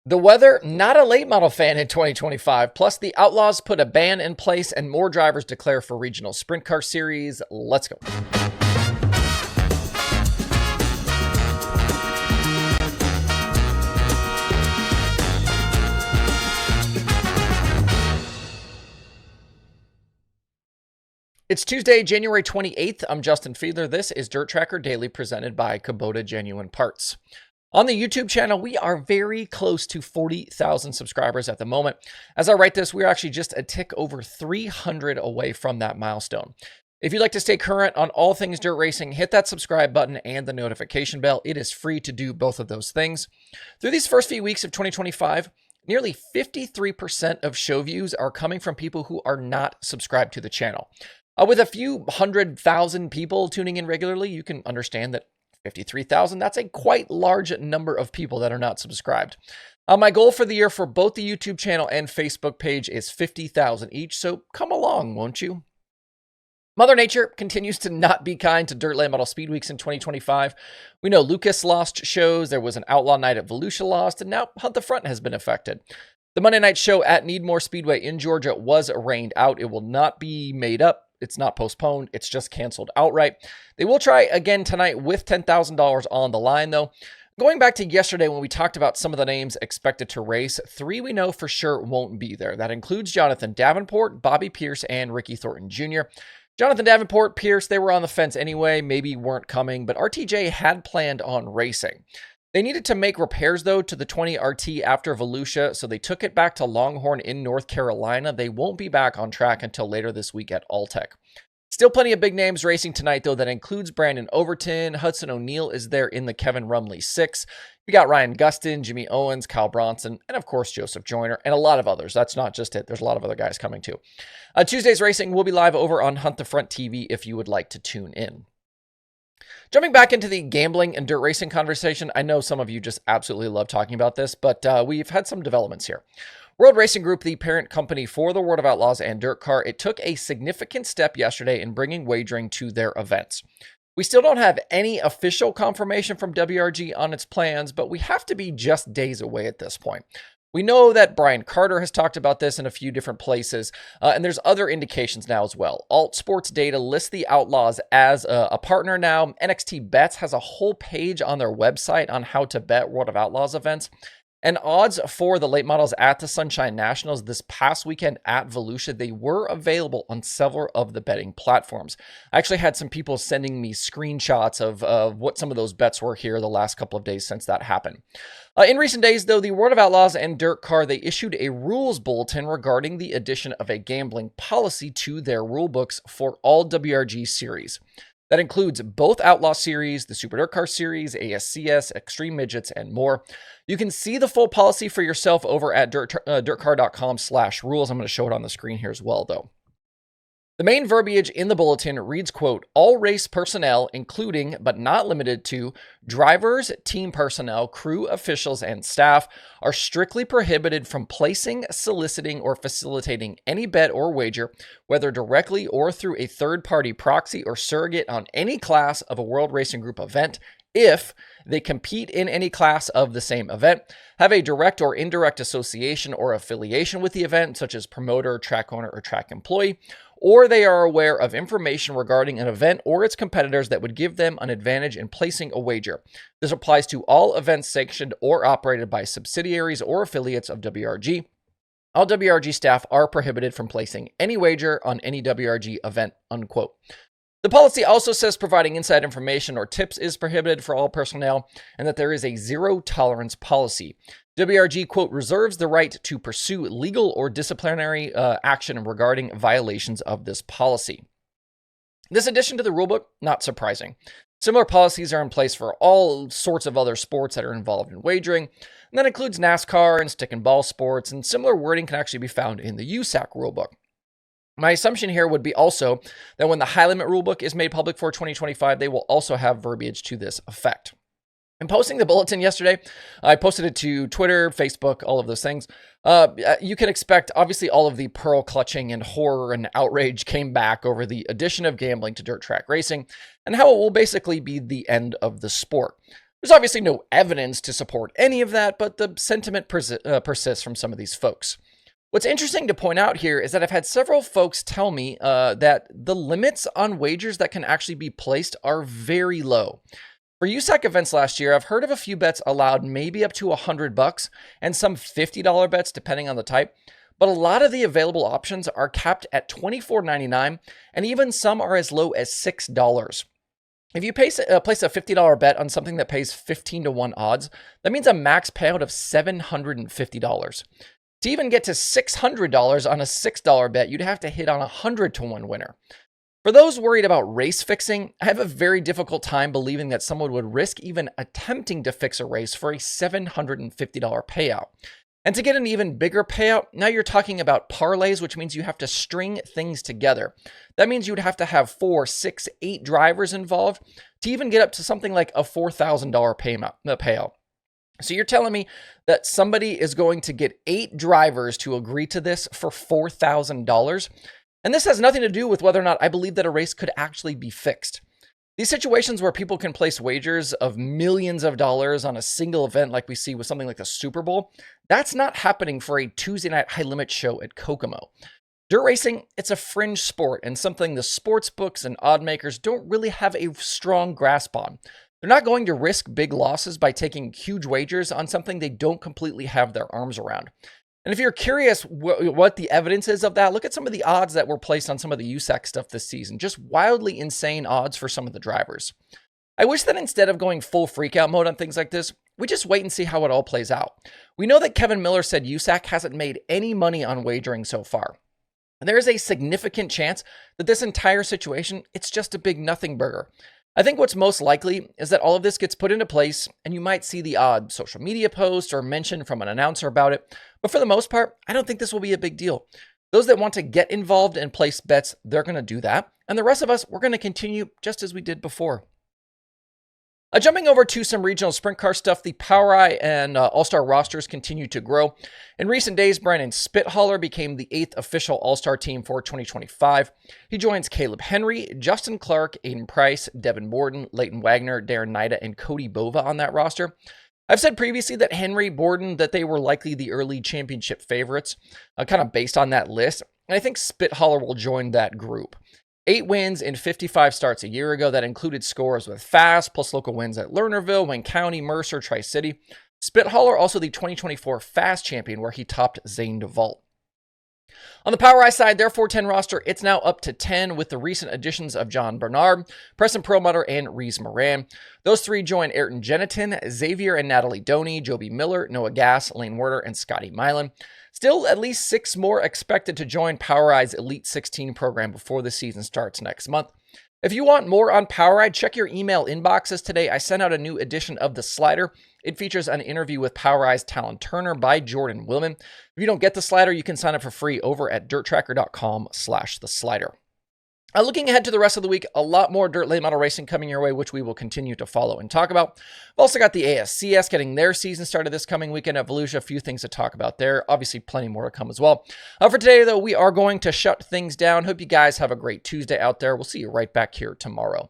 The weather, not a late model fan in 2025. Plus, the Outlaws put a ban in place and more drivers declare for regional sprint car series. Let's go. It's Tuesday, January 28th. I'm Justin Fiedler. This is DIRTRACKR Daily presented by Kubota Genuine Parts. On the YouTube channel, we are very close to 40,000 subscribers at the moment. As I write this, we're actually just a tick over 300 away from that milestone. If you'd like to stay current on all things dirt racing, hit that subscribe button and the notification bell. It is free to do both of those things. Through these first few weeks of 2025, nearly 53% of show views are coming from people who are not subscribed to the channel. With a few 100,000 people tuning in regularly, you can understand that 53,000, that's a quite large number of people that are not subscribed. My goal for the year for both the YouTube channel and Facebook page is 50,000 each, so come along, won't you? Mother Nature continues to not be kind to dirt late model speed weeks in 2025. We know Lucas lost shows, there was an Outlaw Night at Volusia lost, and now Hunt the Front has been affected. The Monday night show at Needmore Speedway in Georgia was rained out. It will not be made up. It's not postponed. It's just canceled outright. They will try again tonight with $10,000 on the line, though. Going back to yesterday when we talked about some of the names expected to race, 3 we know for sure won't be there. That includes Jonathan Davenport, Bobby Pierce, and Ricky Thornton Jr. Jonathan Davenport, Pierce, they were on the fence anyway, maybe weren't coming, but RTJ had planned on racing. They needed to make repairs, though, to the 20 RT after Volusia, so they took it back to Longhorn in North Carolina. They won't be back on track until later this week at Alltech. Still plenty of big names racing tonight, though. That includes Brandon Overton. Hudson O'Neal is there in the Kevin Rumley 6. You got Ryan Gustin, Jimmy Owens, Kyle Bronson, and of course Joseph Joyner, and a lot of others. That's not just it. There's a lot of other guys coming too. Tuesday's racing will be live over on Hunt the Front TV if you would like to tune in. Jumping back into the gambling and dirt racing conversation, I know some of you just absolutely love talking about this, but we've had some developments here. World Racing Group, the parent company for the World of Outlaws and DIRTCAR, it took a significant step yesterday in bringing wagering to their events. We still don't have any official confirmation from WRG on its plans, but we have to be just days away at this point. We know that Brian Carter has talked about this in a few different places, and there's other indications now as well. Alt Sports Data lists the Outlaws as a partner now. NXT Bets has a whole page on their website on how to bet World of Outlaws events. And odds for the late models at the Sunshine Nationals this past weekend at Volusia, they were available on several of the betting platforms. I actually had some people sending me screenshots of what some of those bets were here the last couple of days since that happened. In recent days, though, the World of Outlaws and DIRTCAR, they issued a rules bulletin regarding the addition of a gambling policy to their rule books for all WRG series. That includes both Outlaw Series, the Super DIRTCAR Series, ASCS, Extreme Midgets, and more. You can see the full policy for yourself over at dirtcar.com/rules. I'm going to show it on the screen here as well, though. The main verbiage in the bulletin reads, quote, all race personnel, including but not limited to drivers, team personnel, crew officials, and staff, are strictly prohibited from placing, soliciting, or facilitating any bet or wager, whether directly or through a third-party proxy or surrogate on any class of a World Racing Group event, if they compete in any class of the same event, have a direct or indirect association or affiliation with the event, such as promoter, track owner, or track employee, or they are aware of information regarding an event or its competitors that would give them an advantage in placing a wager. This applies to all events sanctioned or operated by subsidiaries or affiliates of WRG. All WRG staff are prohibited from placing any wager on any WRG event, unquote. The policy also says providing inside information or tips is prohibited for all personnel, and that there is a zero tolerance policy. WRG, quote, reserves the right to pursue legal or disciplinary action regarding violations of this policy. This addition to the rulebook, not surprising. Similar policies are in place for all sorts of other sports that are involved in wagering, and that includes NASCAR and stick and ball sports, and similar wording can actually be found in the USAC rulebook. My assumption here would be also that when the high limit rulebook is made public for 2025, they will also have verbiage to this effect. In posting the bulletin yesterday, I posted it to Twitter, Facebook, all of those things. You can expect, obviously, all of the pearl clutching and horror and outrage came back over the addition of gambling to dirt track racing and how it will basically be the end of the sport. There's obviously no evidence to support any of that, but the sentiment persists from some of these folks. What's interesting to point out here is that I've had several folks tell me that the limits on wagers that can actually be placed are very low. For USAC events last year, I've heard of a few bets allowed maybe up to $100 and some $50 bets depending on the type, but a lot of the available options are capped at $24.99 and even some are as low as $6. If you place a $50 bet on something that pays 15 to 1 odds, that means a max payout of $750. To even get to $600 on a $6 bet, you'd have to hit on a 100 to 1 winner. For those worried about race fixing, I have a very difficult time believing that someone would risk even attempting to fix a race for a $750 payout. And to get an even bigger payout, now you're talking about parlays, which means you have to string things together. That means you'd have to have 4, 6, 8 drivers involved to even get up to something like a $4,000 payout. So you're telling me that somebody is going to get 8 drivers to agree to this for $4,000? And this has nothing to do with whether or not I believe that a race could actually be fixed. These situations where people can place wagers of millions of dollars on a single event like we see with something like the Super Bowl, that's not happening for a Tuesday night high limit show at Kokomo. Dirt racing, it's a fringe sport and something the sports books and odd makers don't really have a strong grasp on. They're not going to risk big losses by taking huge wagers on something they don't completely have their arms around. And if you're curious what the evidence is of that, look at some of the odds that were placed on some of the USAC stuff this season. Just wildly insane odds for some of the drivers. I wish that instead of going full freakout mode on things like this, we just wait and see how it all plays out. We know that Kevin Miller said USAC hasn't made any money on wagering so far. And there is a significant chance that this entire situation, it's just a big nothing burger. I think what's most likely is that all of this gets put into place and you might see the odd social media post or mention from an announcer about it. But for the most part, I don't think this will be a big deal. Those that want to get involved and place bets, they're going to do that. And the rest of us, we're going to continue just as we did before. Jumping over to some regional sprint car stuff, the POWRi and All-Star rosters continue to grow. In recent days, Brandon Spithaler became the 8th official All-Star team for 2025. He joins Caleb Henry, Justin Clark, Aiden Price, Devin Borden, Leighton Wagner, Darren Nida, and Cody Bova on that roster. I've said previously that Henry, Borden, that they were likely the early championship favorites, kind of based on that list. And I think Spithaler will join that group. 8 wins in 55 starts a year ago. That included scores with Fast, plus local wins at Lernerville, Wayne County, Mercer, Tri-City. Spithaler also the 2024 Fast champion, where he topped Zane DeVault. On the POWRi side, their 410 roster, it's now up to 10 with the recent additions of John Bernard, Preston Perlmutter, and Reese Moran. Those 3 join Ayrton Jeniton, Xavier and Natalie Doney, Joby Miller, Noah Gass, Lane Werder, and Scotty Milan. Still, at least 6 more expected to join POWRi's Elite 16 program before the season starts next month. If you want more on POWRi, check your email inboxes today. I sent out a new edition of The Slider. It features an interview with POWRi's Talon Turner by Jordan Willman. If you don't get The Slider, you can sign up for free over at DIRTRACKR.com/theslider. Looking ahead to the rest of the week, a lot more dirt late model racing coming your way, which we will continue to follow and talk about. We've also got the ASCS getting their season started this coming weekend at Volusia. A few things to talk about there. Obviously, plenty more to come as well. For today, though, we are going to shut things down. Hope you guys have a great Tuesday out there. We'll see you right back here tomorrow.